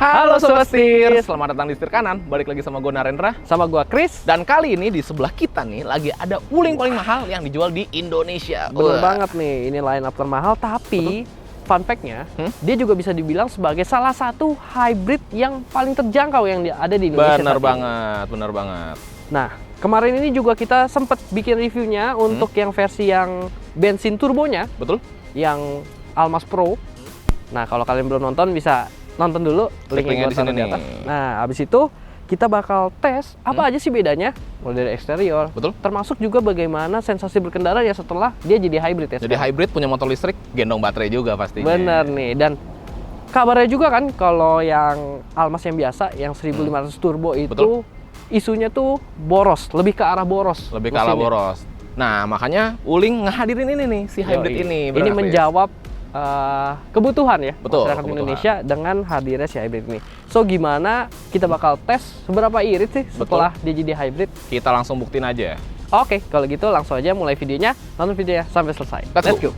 Halo Sobat Setir, selamat datang di Setir Kanan. Balik lagi sama gue Narendra. Sama gua Chris. Dan kali ini di sebelah kita nih lagi ada wuling paling mahal yang dijual di Indonesia. Bener banget nih, ini line up termahal. Tapi fun fact-nya, dia juga bisa dibilang sebagai salah satu hybrid yang paling terjangkau yang ada di Indonesia. Bener banget. Nah, kemarin ini juga kita sempat bikin reviewnya untuk yang versi yang bensin turbonya. Betul. Yang Almas Pro. Nah, kalau kalian belum nonton bisa nonton dulu, linknya di sini di atas. Nah, habis itu kita bakal tes apa aja sih bedanya mulai dari eksterior. Betul. Termasuk juga bagaimana sensasi berkendara ya setelah dia jadi hybrid ya. Jadi hybrid punya motor listrik, gendong baterai juga pastinya. Bener nih, dan kabarnya juga kan kalau yang Almas yang biasa yang 1500 turbo itu Betul. isunya tuh boros, lebih ke arah boros. Lebih ke arah boros. Nah, makanya Wuling ngehadirin ini nih, si hybrid ini. Ini menjawab kebutuhan ya masyarakat Indonesia dengan hadirnya si hybrid ini. So gimana kita bakal tes seberapa irit sih setelah dia jadi hybrid? Kita langsung buktiin aja. Oke, kalau gitu langsung aja mulai videonya. Nonton videonya sampai selesai. Let's go.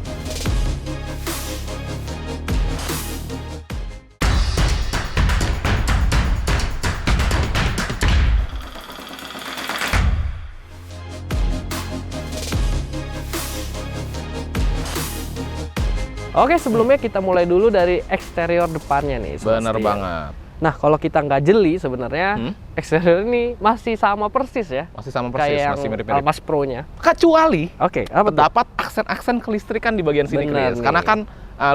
Oke, sebelumnya kita mulai dulu dari eksterior depannya nih. Bener banget. Nah, kalau kita nggak jeli sebenarnya eksterior ini masih sama persis ya. Masih sama persis, kayak masih yang mirip-mirip. Almas Pro-nya. Kecuali apa tuh? terdapat aksen-aksen kelistrikan di bagian sini, Chris. Karena kan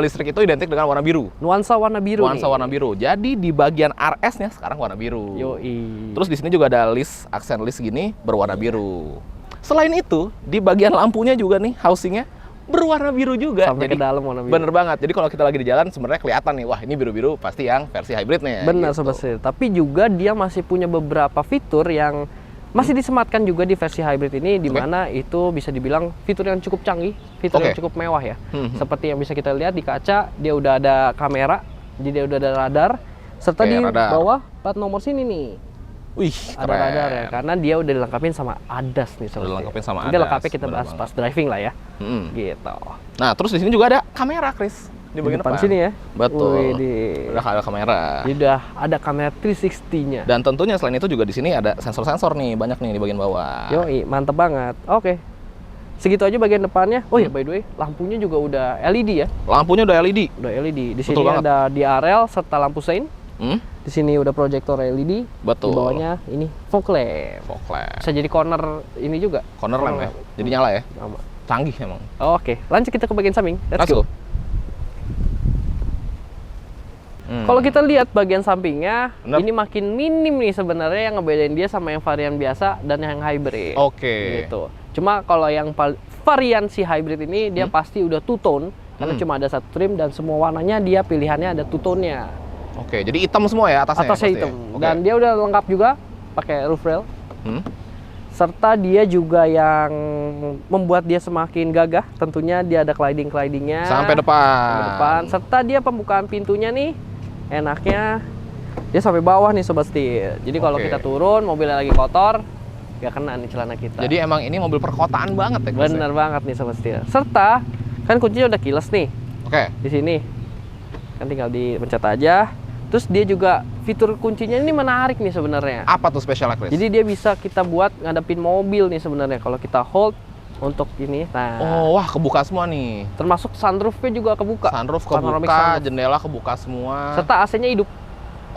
listrik itu identik dengan warna biru. Nuansa warna biru. Warna biru. Jadi di bagian RS-nya sekarang warna biru. Yoi. Terus di sini juga ada aksen list gini berwarna biru. Selain itu, di bagian lampunya juga nih housingnya berwarna biru juga. Sampai jadi, ke dalam warna biru. Bener banget. Jadi kalau kita lagi di jalan sebenarnya kelihatan nih, wah ini biru-biru pasti yang versi hybridnya. Benar, gitu. Sobat Setir. Tapi juga dia masih punya beberapa fitur yang masih disematkan juga di versi hybrid ini, di mana itu bisa dibilang fitur yang cukup canggih, fitur yang cukup mewah ya. Seperti yang bisa kita lihat di kaca, dia udah ada kamera, jadi dia udah ada radar, serta di bawah plat nomor sini nih. Wih, ada radar ya, karena dia udah dilengkapin sama ADAS nih. Udah dilengkapin sama ADAS. Jadi lengkapnya kita bahas pas driving lah ya. Gitu. Nah, terus di sini juga ada kamera, Chris. Di bagian depan sini ya. Betul. Udah ada kamera. Jadi udah ada kamera 360-nya. Dan tentunya selain itu juga di sini ada sensor-sensor nih, banyak nih di bagian bawah. Yoi, mantep banget. Oke. Segitu aja bagian depannya. Oh ya, by the way, lampunya juga udah LED ya. Lampunya udah LED. Udah LED. Di sini ada DRL serta lampu sein. Di sini udah proyektor LED. Betul. Di bawahnya ini fog lamp. Bisa jadi corner ini juga. Corner lamp ya. Jadi nyala ya. Canggih emang. Oke, lanjut kita ke bagian samping. Let's go. Kalau kita lihat bagian sampingnya, ini makin minim nih sebenarnya yang ngebedain dia sama yang varian biasa dan yang hybrid. Oke. Gitu. Cuma kalau yang varian si hybrid ini dia pasti udah two tone karena cuma ada satu trim dan semua warnanya dia pilihannya ada two tone-nya. Oke, jadi hitam semua ya atasnya. Atasnya hitam. Ya? Dan dia udah lengkap juga pakai roof rail. Serta dia juga yang membuat dia semakin gagah. Tentunya dia ada gliding-glidingnya sampai depan. Serta dia pembukaan pintunya nih enaknya dia sampai bawah nih Sobat Setir. Jadi kalau kita turun mobilnya lagi kotor, gak kena nih celana kita. Jadi emang ini mobil perkotaan banget ya. Bener banget nih Sobat Setir. Serta kan kuncinya udah keyless nih. Di sini kan tinggal dipencet aja. Terus dia juga fitur kuncinya ini menarik nih sebenarnya. Apa tuh spesialnya, Chris? Jadi dia bisa kita buat ngadepin mobil nih sebenarnya. Kalau kita hold untuk ini, nah. Oh, wah kebuka semua nih. Termasuk sunroofnya juga kebuka. Sunroof kebuka, jendela kebuka semua. Serta AC-nya hidup.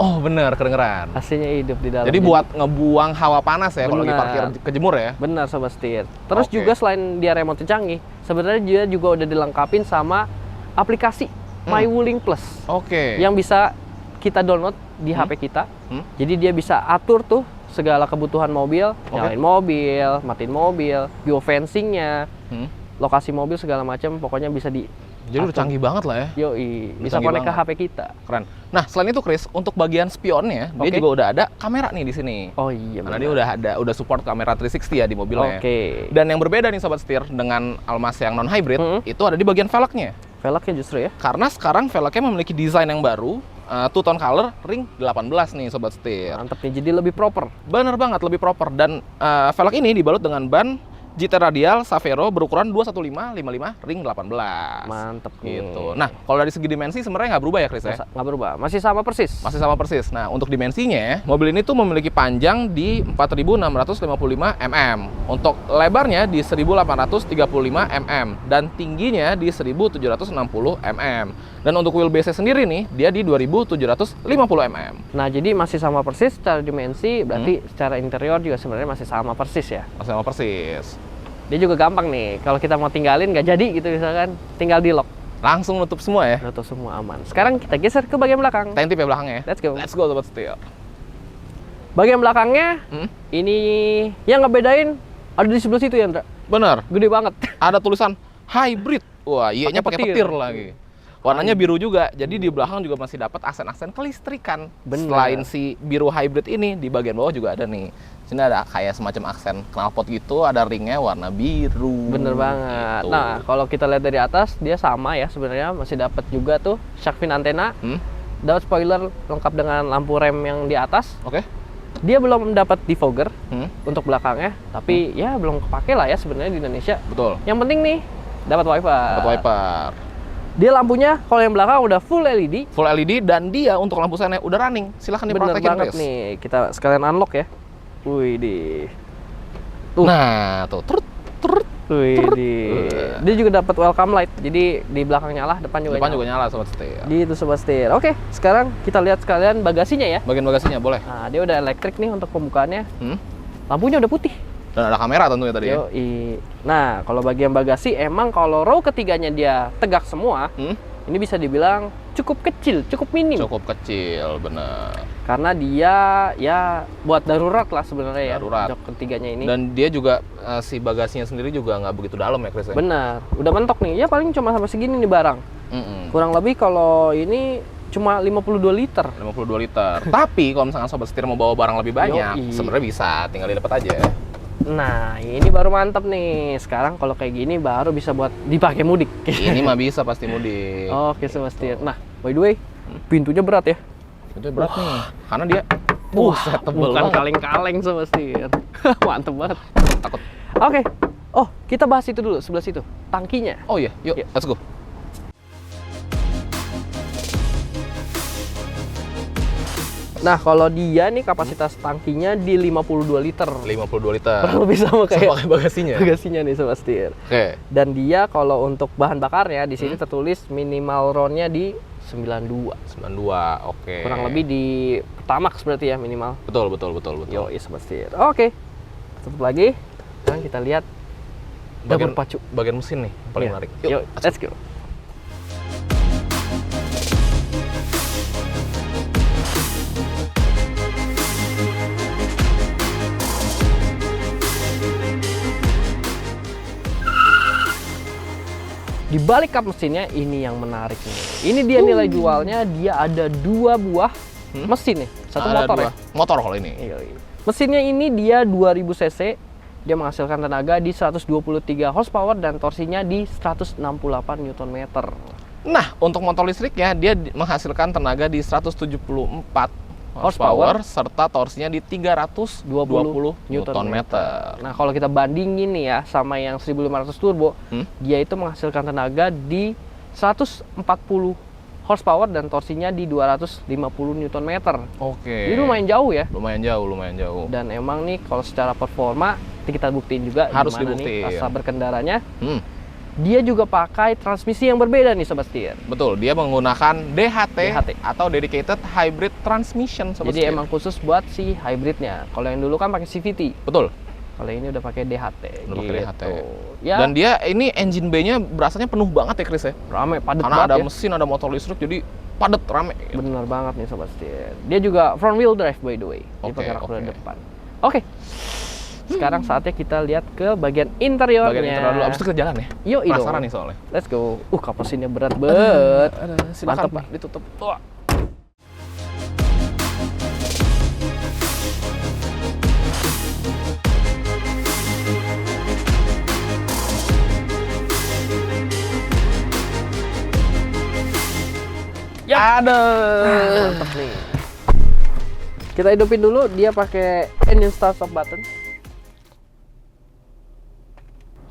Oh bener, kedengeran. AC-nya hidup di dalam. Jadi buat ngebuang hawa panas ya kalau lagi parkir kejemur ya. Benar Sobat Setir. Terus juga selain dia remote canggih, sebenarnya dia juga udah dilengkapin sama aplikasi My Wuling Plus. Yang bisa kita download di HP kita. Jadi dia bisa atur tuh segala kebutuhan mobil, nyalain mobil, matiin mobil, geofencingnya, lokasi mobil segala macam, pokoknya bisa di. Jadi udah canggih banget lah ya. Yoi, bisa connect ke HP kita. Keren. Nah, selain itu Chris, untuk bagian spionnya, dia juga udah ada kamera nih di sini. Oh iya. Karena dia udah support kamera 360 ya di mobilnya. Dan yang berbeda nih Sobat Setir dengan Almas yang non hybrid, itu ada di bagian velgnya. Velgnya justru ya. Karena sekarang velgnya memiliki desain yang baru. Two tone color ring 18 nih Sobat Setir. Mantep nih, jadi lebih proper. Bener banget, lebih proper. Dan velg ini dibalut dengan ban GT radial Savero berukuran 215/55 ring 18. Mantep nih. Gitu. Nah, kalau dari segi dimensi sebenarnya nggak berubah ya, Chris ya? Nggak berubah, masih sama persis. Masih sama persis. Nah, untuk dimensinya, mobil ini tuh memiliki panjang di 4.655 mm. Untuk lebarnya di 1.835 mm dan tingginya di 1.760 mm. Dan untuk wheelbase sendiri nih, dia di 2.750 mm. Nah, jadi masih sama persis secara dimensi, berarti secara interior juga sebenarnya masih sama persis ya. Masih sama persis. Dia juga gampang nih, kalau kita mau tinggalin nggak jadi gitu misalkan, tinggal di lock. Langsung nutup semua ya? Nutup semua aman. Sekarang kita geser ke bagian belakang. Tentip ya belakangnya? Let's go. Let's go Sobat Setir. Bagian belakangnya, ini yang ngebedain ada di sebelah situ ya, Ndra. Bener. Gede banget. Ada tulisan hybrid. Wah, iya-nya pakai petir lagi. Warnanya biru juga, jadi di belakang juga masih dapat aksen-aksen kelistrikan. Bener. Selain si biru hybrid ini, di bagian bawah juga ada nih. Sini ada kayak semacam aksen knalpot gitu, ada ringnya warna biru. Bener banget. Gitu. Nah, kalau kita lihat dari atas, dia sama ya sebenarnya, masih dapat juga tuh shark fin antena. Dapat spoiler lengkap dengan lampu rem yang di atas. Oke. Dia belum dapat defogger untuk belakangnya, tapi ya belum kepake lah ya sebenarnya di Indonesia. Betul. Yang penting nih dapat wiper. Dapat wiper. Dia lampunya kalau yang belakang udah full LED. Full LED dan dia untuk lampu sennya udah running. Silahkan Bener dipraktekin, banget guys. nih. Kita sekalian unlock ya. Wih di. Nah, tuh. Wih di. Dia juga dapat welcome light. Jadi di belakang nyala, depan juga Depan nyala. juga nyala Sobat Setir. Gitu Sobat Setir. Oke, sekarang kita lihat sekalian bagasinya ya. Bagian bagasinya boleh. Nah, dia udah elektrik nih untuk pembukaannya. Lampunya udah putih. Dan ada kamera tentunya tadi ya. Yoi. Nah, kalau bagian bagasi emang kalau row ketiganya dia tegak semua, ini bisa dibilang cukup kecil, cukup minim. Cukup kecil, bener. Karena dia ya buat darurat lah sebenarnya ya. Darurat. Jok ketiganya ini. Dan dia juga si bagasinya sendiri juga nggak begitu dalam ya, Chris ya? Benar. Udah mentok nih. Ya paling cuma sampai segini nih barang. Kurang lebih kalau ini cuma 52 liter. 52 liter. Tapi kalau misalkan Sobat Setir mau bawa barang lebih banyak, sebenarnya bisa, tinggal didapat aja. Nah, ini baru mantap nih. Sekarang kalau kayak gini baru bisa buat dipakai mudik. Ini mah bisa pasti mudik. Oke, Sobat Setir. Nah, by the way, pintunya berat ya. Itu berat nih, karena dia tebel bukan banget. kaleng-kaleng Sobat Setir. Mantep banget. Takut. Oke. Oh, kita bahas itu dulu sebelah situ. Tangkinya. Oh iya, yuk, let's go. Nah, kalau dia nih kapasitas tangkinya di 52 liter. 52 liter. Kurang lebih sama kayak pakai bagasinya. bagasinya nih Sobat Setir. Oke. Dan dia kalau untuk bahan bakarnya di sini tertulis minimal RON-nya di 92. 92, oke. Kurang lebih di Pertamax berarti ya minimal. Betul. Yoi Sobat Setir. Oke. Tutup lagi. Sekarang kita lihat dapur pacu. Bagian mesin nih, paling menarik. Yuk, let's go. Di balik kap mesinnya ini yang menarik nih. Ini dia nilai jualnya, dia ada 2 buah mesin nih. Satu Ada motor dua. ya. Motor kalau ini. Mesinnya ini dia 2000 cc. Dia menghasilkan tenaga di 123 horsepower dan torsinya di 168 Nm. Nah, untuk motor listriknya dia menghasilkan tenaga di 174 horsepower serta torsinya di 320 Nm. Nah, kalau kita bandingin nih ya sama yang 1500 turbo, dia itu menghasilkan tenaga di 140 horsepower dan torsinya di 250 Nm. Oke. Jadi lumayan jauh ya. Lumayan jauh. Dan emang nih kalau secara performa kita buktiin juga harus gimana dibuktiin. nih rasa berkendaranya. Dia juga pakai transmisi yang berbeda nih Sobat Setir. Betul, dia menggunakan DHT. atau Dedicated Hybrid Transmission Sobat Jadi Setir. emang khusus buat si hybridnya. Kalau yang dulu kan pakai CVT. Betul. Kalau ini udah pakai DHT. Udah pakai DHT. Ya, Dan dia ini engine bay-nya berasanya penuh banget ya Chris ya. rame, padat Karena banget ada ya. mesin, ada motor listrik jadi padat rame. Bener banget nih Sobat Setir. Dia juga front wheel drive by the way. Dia Oke, pakai rak roda oke. depan. Oke. Sekarang saatnya kita lihat ke bagian interiornya. Bagian interior dulu, abis itu ke jalan ya. Yuk, Penasaran nih soalnya. Let's go. Kap mesinnya berat banget. Silakan Mantap Pak, ditutup. Wah. Ada. Mantap nih. Kita hidupin dulu, dia pakai engine start stop button.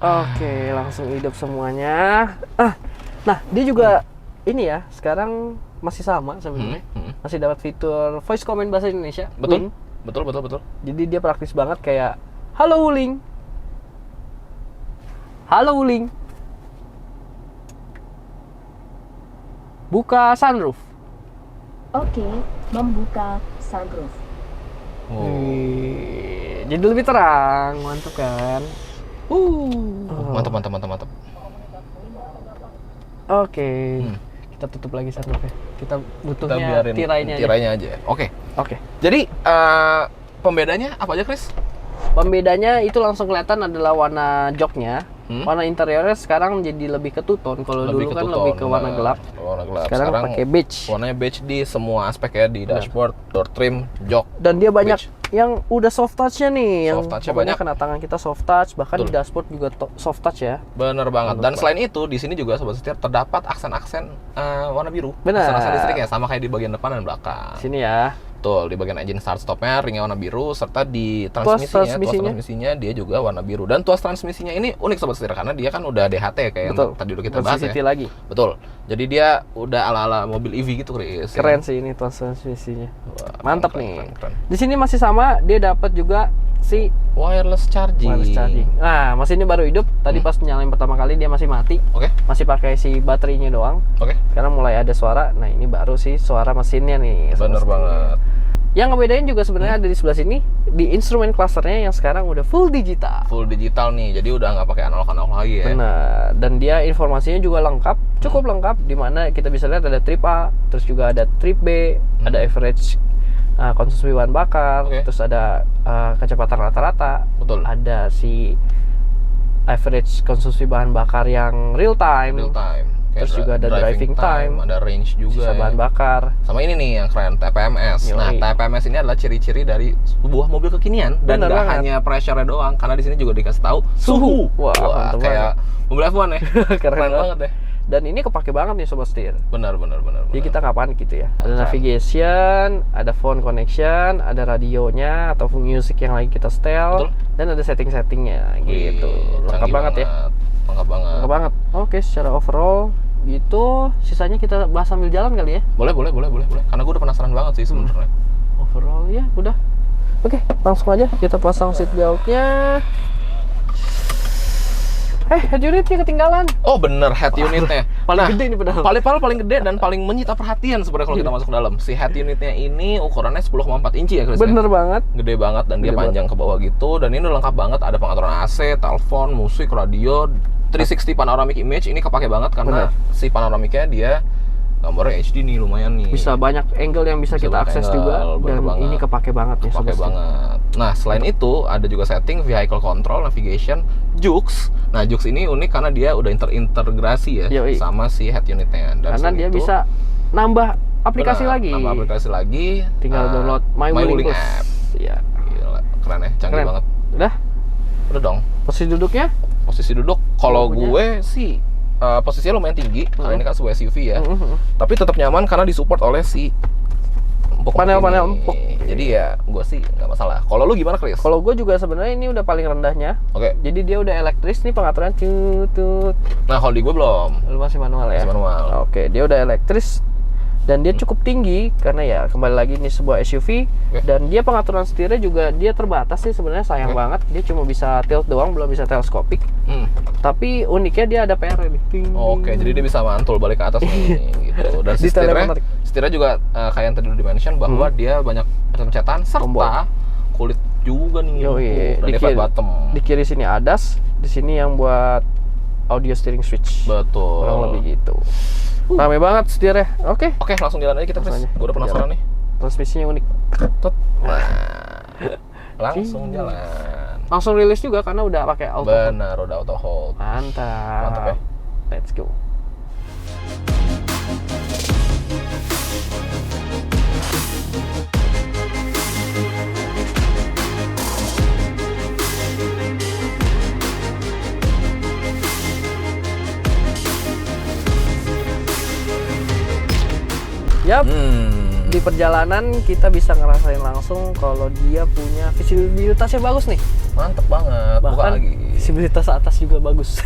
Oke, langsung hidup semuanya. Nah, dia juga ini ya, sekarang masih sama sebenarnya. Masih dapat fitur voice comment bahasa Indonesia. Betul. Wing. Betul. Jadi dia praktis banget kayak, halo Wuling. Halo Wuling. Buka sunroof. Oke, membuka sunroof. Jadi lebih terang, mantap kan? Mantap. Oke. Kita tutup lagi sunroofnya. Kita butuhnya tirainya aja. Oke. Jadi pembedanya apa aja, Chris? Pembedanya itu langsung kelihatan adalah warna joknya. Warna interiornya sekarang jadi lebih ke two-tone. Kalau dulu kan lebih ke warna gelap. Sekarang pakai beige. Warnanya beige di semua aspek ya, di dashboard, door trim, jok. Dan dia banyak yang udah soft touch-nya nih, yang touch-nya pokoknya banyak. kena tangan kita soft touch, bahkan di dashboard juga soft touch ya. Bener banget. Dan selain itu, di sini juga sobat setir terdapat aksen-aksen warna biru. Benar. Aksen listriknya sama kayak di bagian depan dan belakang. Sini ya. Betul, di bagian engine start stopnya ringnya warna biru, serta di transmisinya dia juga warna biru. Dan tuas transmisinya ini unik sobat setir karena dia kan udah DHT kayak yang tadi udah kita bahas ya. lagi. Betul. Jadi dia udah ala-ala mobil EV gitu, Chris. Keren sih ini tuas transmisinya. Wah, mantap keren. Di sini masih sama, dia dapat juga si wireless charging. Nah, mesin ini baru hidup. Tadi pas nyalain pertama kali dia masih mati. Masih pakai si baterainya doang. Sekarang mulai ada suara. Nah, ini baru sih suara mesinnya nih. Bener banget. Yang ngebedain juga sebenarnya ada di sebelah sini, di instrumen clusternya yang sekarang udah full digital. Full digital nih, jadi udah nggak pakai analog lagi ya. Benar. Dan dia informasinya juga lengkap, cukup lengkap. Dimana kita bisa lihat ada trip A, terus juga ada trip B, ada average konsumsi bahan bakar, terus ada kecepatan rata-rata. Betul. Ada si average konsumsi bahan bakar yang real time. Terus juga ada driving time, ada range juga, sisa bahan bakar. Sama ini nih yang keren, TPMS. Nah, TPMS ini adalah ciri-ciri dari sebuah mobil kekinian dan nggak hanya pressure-nya doang, karena di sini juga dikasih tahu suhu. Wah kayak mobil F1 ya. Keren banget deh. Dan ini kepake banget nih sobat setir. Benar. Jadi kita nggak panik gitu ya. Ada navigation, ada phone connection, ada radionya atau music yang lagi kita setel, dan ada setting-settingnya gitu. Lengkap banget ya. Lengkap banget. Oke, secara overall gitu. Sisanya kita bahas sambil jalan kali ya. Boleh. Karena gue udah penasaran banget sih sebenarnya. Overall ya udah. Oke, langsung aja kita pasang seat beltnya. Head unitnya ketinggalan. Oh bener, head unitnya. Paling gede ini padahal. Paling gede dan paling menyita perhatian sebenarnya kalau kita masuk ke dalam. Si head unitnya ini ukurannya 10,4 inci ya, Chris. Bener banget. Gede banget dan dia panjang ke bawah gitu. Dan ini lengkap banget, ada pengaturan AC, telepon, musik, radio, 360 panoramic image. Ini kepake banget karena si panoramiknya dia gambarnya HD nih, lumayan nih. Bisa banyak angle yang bisa kita akses juga. Dan ini kepake banget nih. Kepake banget. Nah, selain itu ada juga setting vehicle control, navigation, jukes. Nah, jukes ini unik karena dia udah integrasi ya sama si head unitnya. Dan karena dia bisa nambah aplikasi lagi. Tinggal download My Wuling app. Iya. Gila, keren ya, canggih banget. Udah dong. Posisi duduknya? Posisi duduk kalau gue sih posisinya lumayan tinggi, karena ini kan sebuah SUV ya. Tapi tetap nyaman karena disupport oleh si panel-panel empuk. Jadi ya gue sih nggak masalah. Kalau lu gimana, Chris? Kalau gue juga sebenarnya ini udah paling rendahnya. Jadi dia udah elektris nih, pengaturan tutut. Nah, kalau di gue belum. Lu masih manual ya? Masih manual. Oke, dia udah elektris. Dan dia cukup tinggi karena ya kembali lagi ini sebuah SUV. Dan dia pengaturan setirnya juga dia terbatas sih sebenarnya, sayang banget. Dia cuma bisa tilt doang, belum bisa teleskopik. Tapi uniknya dia ada PR nih. Jadi dia bisa mantul balik ke atas nih gitu. Dan setirnya juga kayak yang tadi udah di-mention bahwa dia banyak pencet-pencetan serta kulit juga nih. Dan dia flat bottom. Di kiri sini ADAS, di sini yang buat audio steering switch. Betul. Kurang lebih gitu. Rame banget setirnya. Oke, langsung jalan aja kita, Chris. Gue udah penasaran nih. Transmisinya unik. Langsung jalan. Langsung rilis juga karena udah pakai auto. Benar, udah auto hold. Mantap ya. Let's go. Yap. Di perjalanan kita bisa ngerasain langsung kalau dia punya visibilitasnya bagus nih. Mantep banget. Bahkan Visibilitas atas juga bagus.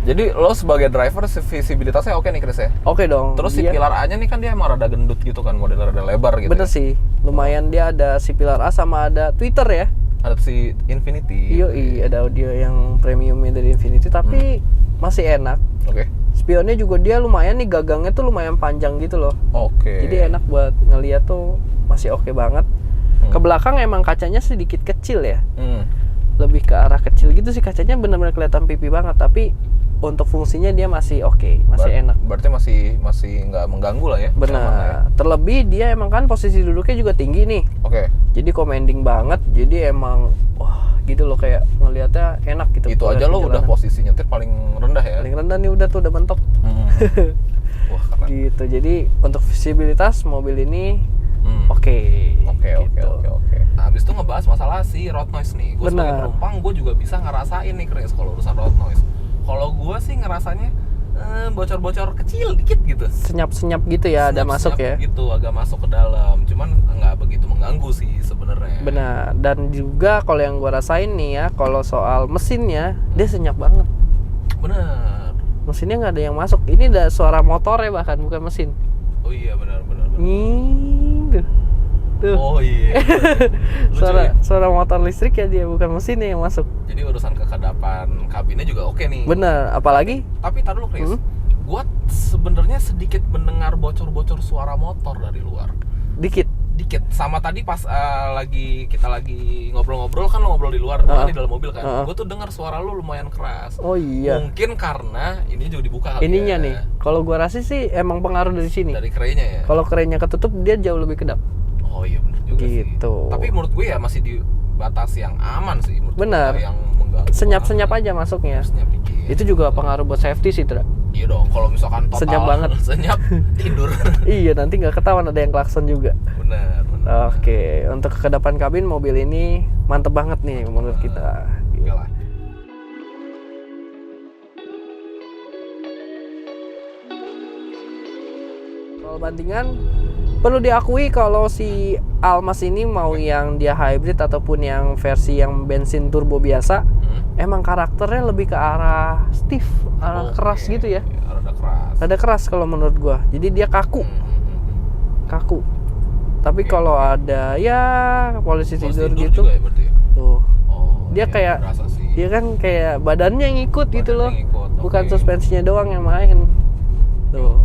Jadi lo sebagai driver visibilitasnya oke nih Chris ya? Oke dong. Terus si pilar A-nya nih kan dia emang rada gendut gitu kan, model rada lebar gitu. Bener sih, lumayan dia ada si pilar A sama ada Twitter ya. Ada si Infinity. Iya, ada audio yang premiumnya dari Infinity tapi masih enak. Oke. Spionnya juga dia lumayan nih, gagangnya tuh lumayan panjang gitu loh. Oke. Jadi enak buat ngeliat tuh, masih oke banget. Ke belakang emang kacanya sedikit kecil ya. Lebih ke arah kecil gitu sih, kacanya benar-benar kelihatan pipi banget, tapi untuk fungsinya dia masih oke, masih enak. Berarti masih nggak mengganggu lah ya? Benar. Terlebih dia emang kan posisi duduknya juga tinggi nih. Oke. Jadi commanding banget, jadi emang wah gitu loh, kayak ngelihatnya enak gitu. Itu aja lo udah posisi nyetir paling rendah ya? Paling rendah nih udah tuh, udah mentok. Wah keren. Gitu, jadi untuk visibilitas mobil ini oke. Nah, habis itu ngebahas masalah si road noise nih. Gue sebagai penumpang, gue juga bisa ngerasain nih Chris kalau urusan road noise. Kalau gue sih ngerasanya bocor-bocor kecil dikit gitu. Senyap-senyap gitu ya, ada masuk ya. Gitu, agak masuk ke dalam. Cuman nggak begitu mengganggu sih sebenarnya. Benar. Dan juga kalau yang gue rasain nih ya, kalau soal mesinnya, dia senyap banget. Benar. Mesinnya nggak ada yang masuk. Ini ada suara motornya bahkan, bukan mesin. Oh iya, benar. Tuh. Oh iya. suara motor listrik ya, dia bukan mesinnya yang masuk. Jadi urusan kekedapan kabinnya juga oke nih. Bener, apalagi. Tapi tar dulu Chris, gua sebenarnya sedikit mendengar bocor-bocor suara motor dari luar. Dikit. Sama tadi pas kita lagi ngobrol-ngobrol kan, lo ngobrol di luar, gua kan di dalam mobil kan. Gua tuh dengar suara lu lumayan keras. Oh iya. Mungkin karena ini juga dibuka kali ininya ya. nih. Kalau gua rasa sih emang pengaruh dari sini. Dari kerenya ya. Kalau kerennya ketutup dia jauh lebih kedap. Oh iya benar juga gitu. Sih. Tapi menurut gue ya masih di batas yang aman sih. Benar. Yang mengganggu. Senyap-senyap aja masuknya. Senyap dikit. Itu juga pengaruh buat safety sih, Tra. Iya dong. Kalau misalkan total senyap banget. Senyap tidur. Iya, nanti nggak ketahuan ada yang klakson juga. Benar. Oke, untuk kekedapan kabin mobil ini mantep banget nih menurut kita. Oke lah. Soal bantingan, perlu diakui kalau si Almas ini mau yang dia hybrid ataupun yang versi yang bensin turbo biasa, emang karakternya lebih ke arah stiff, arah keras gitu ya. Rada keras. Rada keras kalau menurut gua. Jadi dia kaku. Tapi kalau ada ya polisi tidur gitu, juga ya, berarti ya? tuh, dia iya, kayak, dia kan kayak badannya yang ikut gitu loh, bukan suspensinya doang yang main, tuh,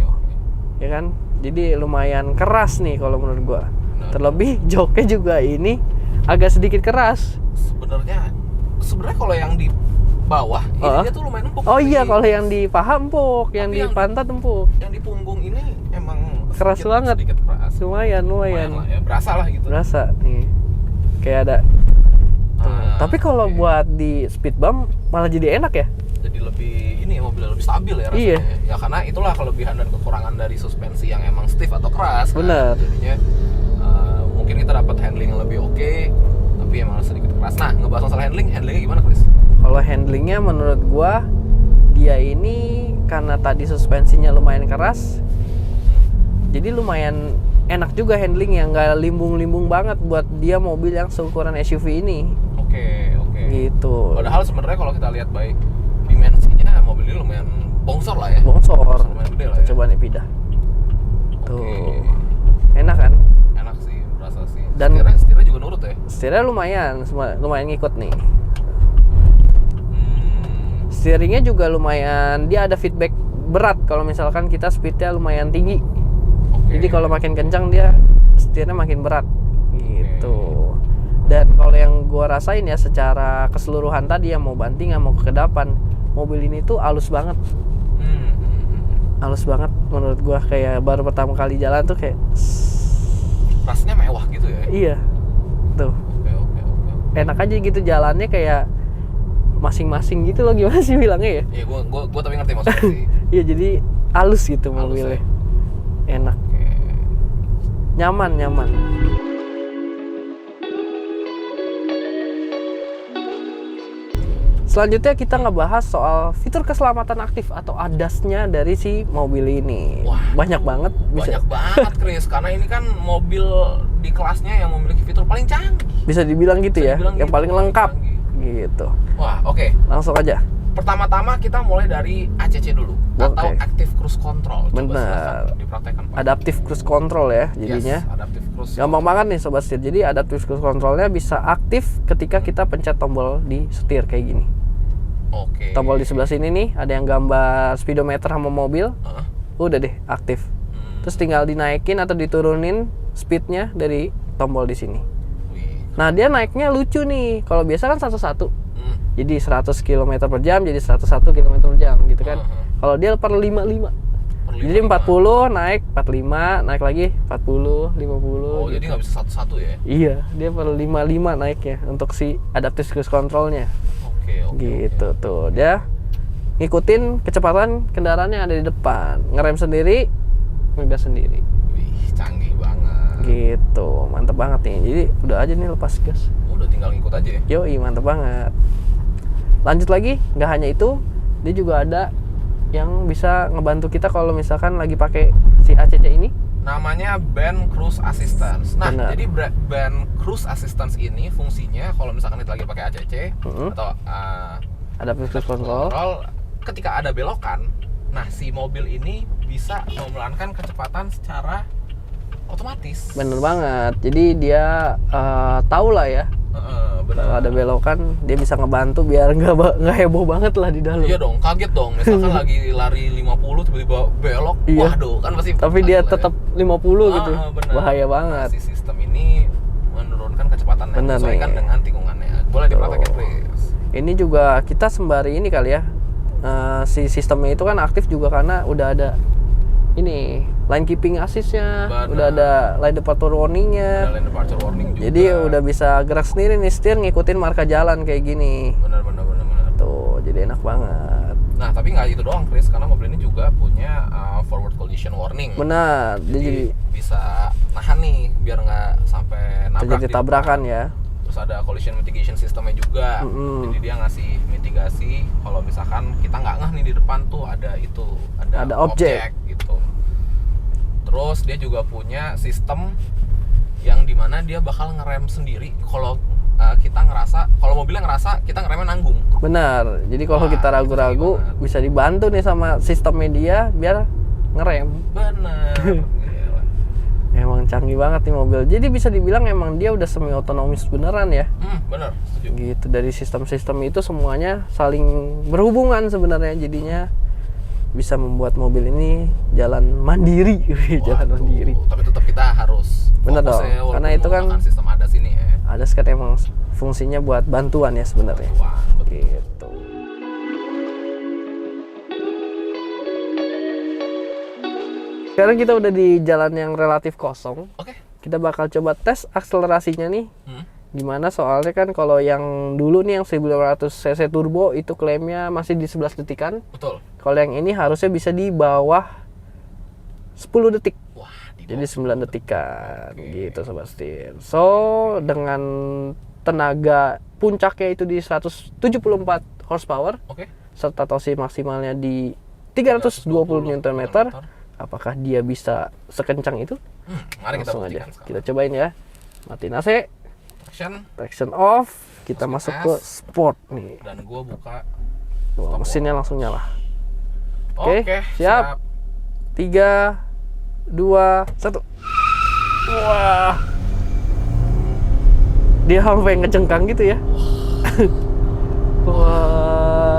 ya kan? Jadi lumayan keras nih kalau menurut gua. Terlebih joknya juga ini agak sedikit keras. Sebenarnya kalau yang di bawah ini dia tuh lumayan empuk. Oh iya, kalau yang di paha empuk, yang di pantat empuk. Yang di punggung ini emang keras banget. Sedikit keras. Lumayan lah ya, berasa lah gitu. Berasa nih. Kayak ada. Tapi kalau buat di speed bump malah jadi enak ya. Jadi lebih ini mobilnya lebih stabil ya rasanya. Iya. Ya karena itulah kelebihan dan kekurangan dari suspensi yang emang stiff atau keras. Bener. Kan? Jadinya mungkin kita dapat handling yang lebih oke, tapi emang sedikit keras. Nah, ngebahas masalah handlingnya gimana, Chris? Kalau handlingnya menurut gua dia ini karena tadi suspensinya lumayan keras, jadi lumayan enak juga handling yang nggak limbung-limbung banget buat dia mobil yang seukuran SUV ini. Oke. Gitu. Padahal sebenarnya kalau kita lihat by dimensinya mobil ini lumayan bongsor lah ya. Bongsor. Lumayan gede lah ya. Coba nih pindah. Tuh. Enak kan? Enak sih, berasa sih. Dan setirnya juga nurut ya. Setirnya lumayan ngikut nih. Steeringnya juga lumayan, dia ada feedback berat kalau misalkan kita speednya lumayan tinggi. Jadi kalau makin kencang dia setirnya makin berat gitu. Dan kalau yang gua rasain ya secara keseluruhan tadi yang mau bantingan mau kekedapan, mobil ini tuh halus banget. Halus banget menurut gua, kayak baru pertama kali jalan tuh kayak rasanya mewah gitu ya. Iya. Tuh. Oke. Enak aja gitu jalannya, kayak masing-masing gitu loh, gimana sih bilangnya ya? Iya, gua tapi ngerti maksudnya sih. Iya, jadi halus gitu mobilnya. Ya? Enak. Nyaman. Selanjutnya kita ngebahas soal fitur keselamatan aktif atau ADAS-nya dari si mobil ini. Wah, banyak banget. Banyak banget, Chris. Karena ini kan mobil di kelasnya yang memiliki fitur paling canggih. Bisa dibilang gitu ya, yang paling lengkap. gitu. Wah, oke. Langsung aja. Pertama-tama kita mulai dari ACC dulu, atau Active Cruise Control. Coba bener. Dipraktekkan, Pak. Adaptive Cruise Control ya jadinya. Yes, Adaptive Cruise Gampang banget nih Sobat Setir. Jadi Adaptive Cruise Controlnya bisa aktif ketika kita pencet tombol di setir kayak gini. Oke. Tombol di sebelah sini nih ada yang gambar speedometer sama mobil. Udah deh aktif. Terus tinggal dinaikin atau diturunin speednya dari tombol di sini. Nah dia naiknya lucu nih. Kalau biasa kan 1-1. Jadi 100 km per jam jadi 101 km per jam gitu kan. Kalau dia per 55. Jadi 40 naik 45, naik lagi 40, 50. Oh, gitu. jadi nggak bisa 1-1 ya? Iya, dia per 55 naiknya untuk si Adaptive Cruise Controlnya. Oke. Gitu tuh. Dia ngikutin kecepatan kendaraan yang ada di depan. Ngerem sendiri, ngegas sendiri. Wih, canggih banget. Gitu, mantep banget nih. Jadi udah aja nih lepas gas. Udah tinggal ngikut aja ya? Yoi, mantep banget. Lanjut lagi, nggak hanya itu, dia juga ada yang bisa ngebantu kita kalau misalkan lagi pakai si ACC ini. Namanya Band Cruise Assistance. Nah, Bener. jadi Band Cruise Assistance ini fungsinya kalau misalkan kita lagi pakai ACC atau Adaptive Cruise Control. Ketika ada belokan, nah si mobil ini bisa memelankan kecepatan secara otomatis. Bener banget. Jadi dia tahu lah ya. Kalau ada belokan dia bisa ngebantu biar nggak heboh banget lah di dalam. Iya dong, kaget dong. Misalkan lagi lari 50 tiba-tiba belok, iya. Waduh, kan pasti. Tapi dia tetap 50 gitu. Bener. Bahaya banget. Nah, si sistem ini menurunkan kecepatan yang Bener disesuaikan nih. dengan tikungannya. Boleh dipraktekin, Chris. Ini juga kita sembari ini kali ya. Si sistemnya itu kan aktif juga karena udah ada ini line keeping assist-nya, udah ada line departure warning-nya. Ada line departure warning juga. Jadi udah bisa gerak sendiri nih setir ngikutin marka jalan kayak gini. Benar. Tuh, jadi enak banget. Nah, tapi nggak itu doang, Chris, karena mobil ini juga punya forward collision warning. Benar, Jadi bisa nahan nih biar nggak sampai nabrak. terjadi tabrakan ya. Terus ada collision mitigation systemnya juga. Jadi dia ngasih mitigasi kalau misalkan kita nggak ngeh nih di depan tuh ada objek gitu. Terus dia juga punya sistem yang dimana dia bakal ngerem sendiri kalau kita ngerasa, kalau mobilnya ngerasa kita ngeremnya nanggung. Benar. Jadi kalau kita ragu-ragu bisa dibantu nih sama sistemnya dia biar ngerem. Benar. Emang canggih banget nih mobil. Jadi bisa dibilang emang dia udah semi otonomis beneran ya. Benar. Setuju. Gitu, dari sistem-sistem itu semuanya saling berhubungan sebenarnya, jadinya bisa membuat mobil ini jalan mandiri. Jalan mandiri. Tapi tetap kita harus bener dong, karena itu kan sistem ADAS ini ya. ADAS kan emang fungsinya buat bantuan ya sebenarnya. Gitu. Sekarang kita udah di jalan yang relatif kosong. Oke. Kita bakal coba tes akselerasinya nih. Gimana, soalnya kan kalau yang dulu nih yang 1500 cc turbo itu klaimnya masih di 11 detikan. Betul. Kalau yang ini harusnya bisa di bawah 10 detik. Wah, jadi 9 detikan. Gitu Sobat Setir. So, dengan tenaga puncaknya itu di 174 horsepower. Serta torsi maksimalnya di 320 Nm. Apakah dia bisa sekencang itu? Mari kita langsung aja. sekarang. Kita cobain ya. Matiin AC. Traction off. Kita masuk ke sport nih. Dan gua buka. Mesinnya langsung nyala. Oke, siap. 3, 2, 1. Wah. Dia sampai ngejengkang gitu ya. Wah.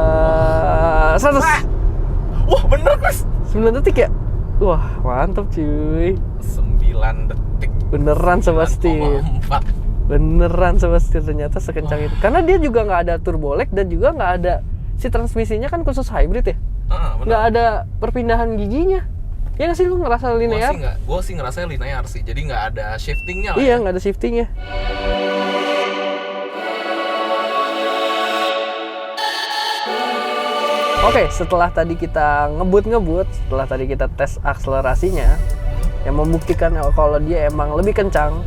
100. Wah, bener, Chris. 9 detik ya? Wah, mantap cuy. 9 detik. Beneran Sobat Setir. Beneran Sobat Setir, ternyata sekencang itu. Karena dia juga nggak ada turbo lag dan juga nggak ada, si transmisinya kan khusus hybrid ya. Nggak ada perpindahan giginya. Ya nggak sih, lu ngerasa linear? Gue sih ngerasa linear sih. Jadi nggak ada shiftingnya lah. Iya, nggak ada shiftingnya. Oke, setelah tadi kita ngebut, setelah tadi kita tes akselerasinya, yang membuktikan kalau dia emang lebih kencang.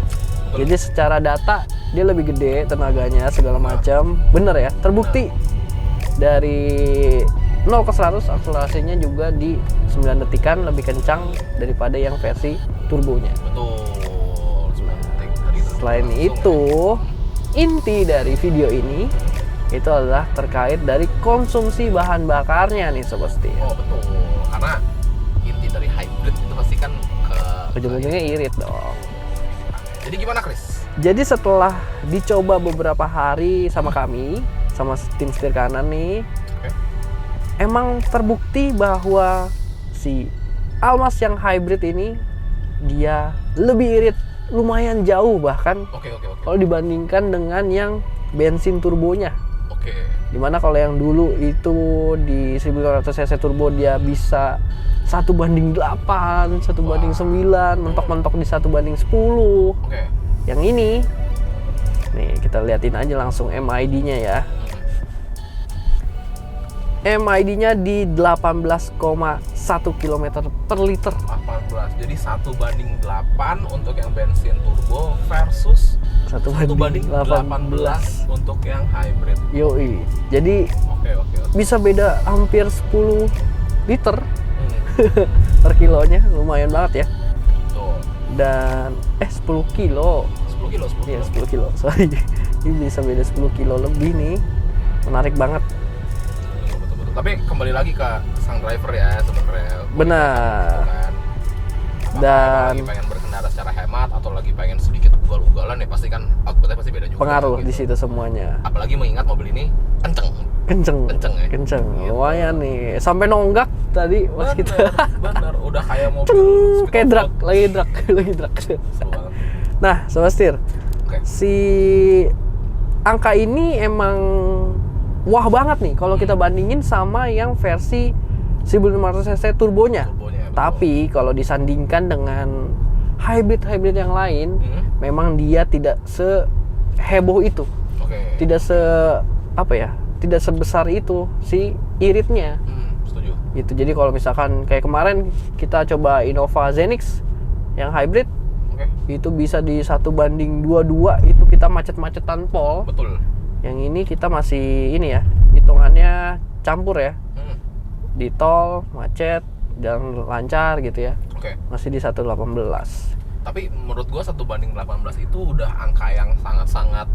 Jadi secara data dia lebih gede tenaganya segala macam. Bener ya, terbukti dari 0 ke 100 akselerasinya juga di 9 detikan lebih kencang daripada yang versi turbonya. Betul. Selain itu, inti dari video ini itu adalah terkait dari konsumsi bahan bakarnya nih Sobat Setir. Oh betul, karena inti dari hybrid itu pasti kan Ujung-ujungnya irit dong. Jadi gimana Chris? Jadi setelah dicoba beberapa hari sama kami, sama tim setir kanan nih, emang terbukti bahwa si Almas yang hybrid ini dia lebih irit, lumayan jauh bahkan. Kalau dibandingkan dengan yang bensin turbonya. Dimana kalau yang dulu itu di 1500 cc turbo dia bisa 1:8, 1:9, mentok-mentok di 1:10. Yang ini, nih kita liatin aja langsung MID-nya ya. MID-nya di 18,1 km per liter. 18, jadi 1:8 untuk yang bensin turbo versus 1:18 untuk yang hybrid. Yoi, jadi bisa beda hampir 10 liter per kilonya, lumayan banget ya. Betul. Dan 10 kilo. 10 kilo. Iya, 10 kilo. Sorry. Ini bisa beda 10 kilo lebih nih. Menarik banget. Betul. Tapi kembali lagi ke sang driver ya sebenarnya. Benar. Kan? Dan lagi pengen berkendara secara hemat atau lagi pengen sedikit ugal-ugalan ya pasti kan outputnya pasti beda juga. Pengaruh gitu. di situ semuanya. Apalagi mengingat mobil ini kenceng ya. Kenceng. Lumayan nih. Sampai nonggak tadi pas kita. Bener. Udah kayak mobil kayak drag, lagi drag. Nah, Sobat Setir. Si angka ini emang wah banget nih kalau kita bandingin sama yang versi 1500 cc turbonya. Tapi kalau disandingkan dengan hybrid yang lain, memang dia tidak seheboh itu. Tidak tidak sebesar itu si iritnya. Setuju. Gitu. Jadi kalau misalkan kayak kemarin kita coba Innova Zenix yang hybrid, itu bisa di 1:22, itu kita macet-macetan pol. Betul. Yang ini kita masih ini ya, hitungannya campur ya. Di tol, macet, jalan lancar gitu ya. Masih di 1:18. Tapi menurut gua 1:18 itu udah angka yang sangat-sangat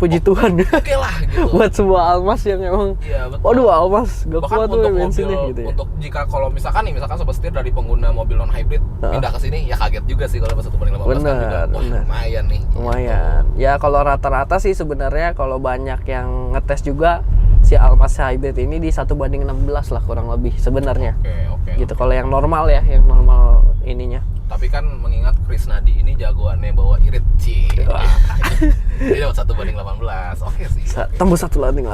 puji Tuhan. Oke lah gitu. Buat sebuah Almas yang emang waduh Almas gak bahkan kuat tuh untuk bensinnya mobil, gitu ya. Untuk jika kalau misalkan Sobat Setir dari pengguna mobil non hybrid pindah ke sini ya kaget juga sih kalau 1:18 kan juga. Wah, lumayan nih. Lumayan. Gitu. Ya kalau rata-rata sih sebenarnya kalau banyak yang ngetes juga si Almas hybrid ini di 1:16 lah kurang lebih sebenarnya. Gitu. Kalau yang normal ya, yang normal ininya. Tapi kan mengingat Chris Nadi ini jagoannya bawa irit sih. Jadi 1:18. Oke sih. Tembus 1:18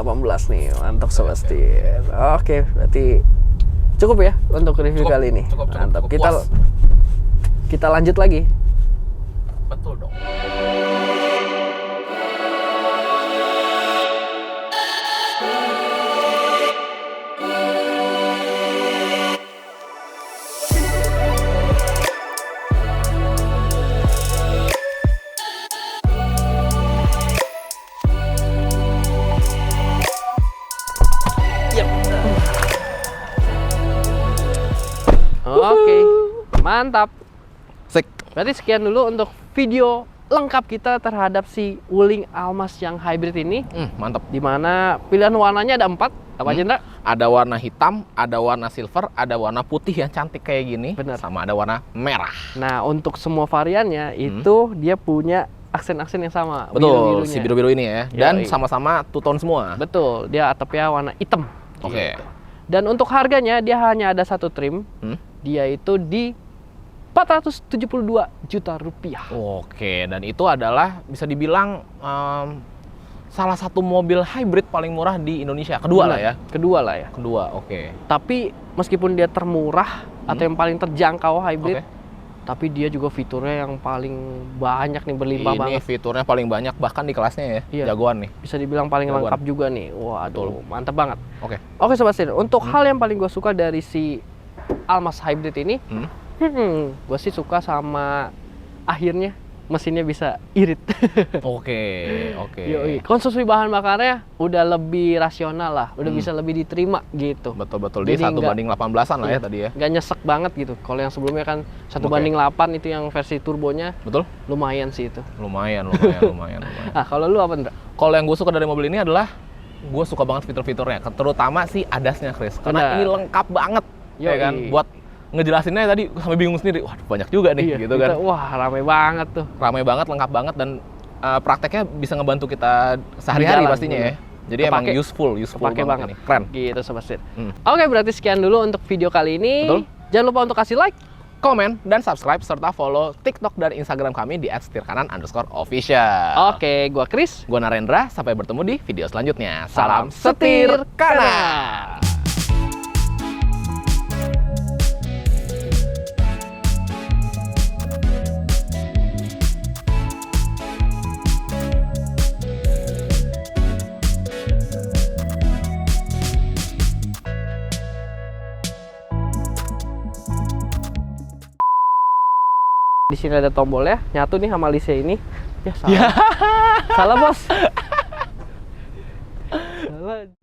nih. Mantap Sobat Setir. Oke, berarti cukup ya untuk review kali ini. Cukup, mantap. Cukup Kita lanjut lagi. Betul dong. Oke, mantap. Sik. Berarti sekian dulu untuk video lengkap kita terhadap si Wuling Almas yang hybrid ini. Mantap. Dimana pilihan warnanya ada 4. Apa aja, Ndra? Ada warna hitam, ada warna silver, ada warna putih yang cantik kayak gini. Bener. Sama ada warna merah. Nah, untuk semua variannya itu dia punya aksen-aksen yang sama. Betul, si biru-biru ini ya. Dan Yoi. sama-sama two tone semua. Betul, dia atapnya warna hitam. Oke. Gitu. Dan untuk harganya dia hanya ada satu trim. Dia itu di 472 juta rupiah. Oke, dan itu adalah bisa dibilang salah satu mobil hybrid paling murah di Indonesia. Kedua lah ya. Kedua, oke. Tapi meskipun dia termurah atau yang paling terjangkau hybrid, tapi dia juga fiturnya yang paling banyak nih, berlimpah banget. Ini fiturnya paling banyak bahkan di kelasnya ya. Iya. Jagoan nih. Bisa dibilang paling lengkap juga nih. Waduh, mantap banget. Oke. Oke Sobat Setir, untuk hal yang paling gue suka dari si Almas hybrid ini, gue sih suka sama akhirnya mesinnya bisa irit. Oke. Yoi. Konsumsi bahan bakarnya udah lebih rasional lah, udah bisa lebih diterima gitu. Betul. Dia 1:18-an lah ya tadi ya. Nggak nyesek banget gitu. Kalau yang sebelumnya kan 1:8 itu yang versi turbonya. Betul. Lumayan sih itu. Lumayan. Nah, kalau lu apa, Ndra? Kalau yang gue suka dari mobil ini adalah gue suka banget fitur-fiturnya, terutama sih ADAS-nya, Chris. Karena ini lengkap banget. Ya kan? Buat ngejelasinnya tadi sampai bingung sendiri. Wah, banyak juga nih gitu kan. Wah, rame banget tuh. Rame banget, lengkap banget, dan prakteknya bisa ngebantu kita sehari-hari pastinya ya. Jadi emang useful banget ini. Keren. Gitu, Sobat Setir. Oke, berarti sekian dulu untuk video kali ini. Betul. Jangan lupa untuk kasih like, komen, dan subscribe, serta follow TikTok dan Instagram kami di @setirkanan_official. Oke, gua Chris. Gua Narendra, sampai bertemu di video selanjutnya. Salam Setir Kanan! Di sini ada tombolnya, nyatu nih sama Alicia ini. Ya salah. Salah, Bos. Salah.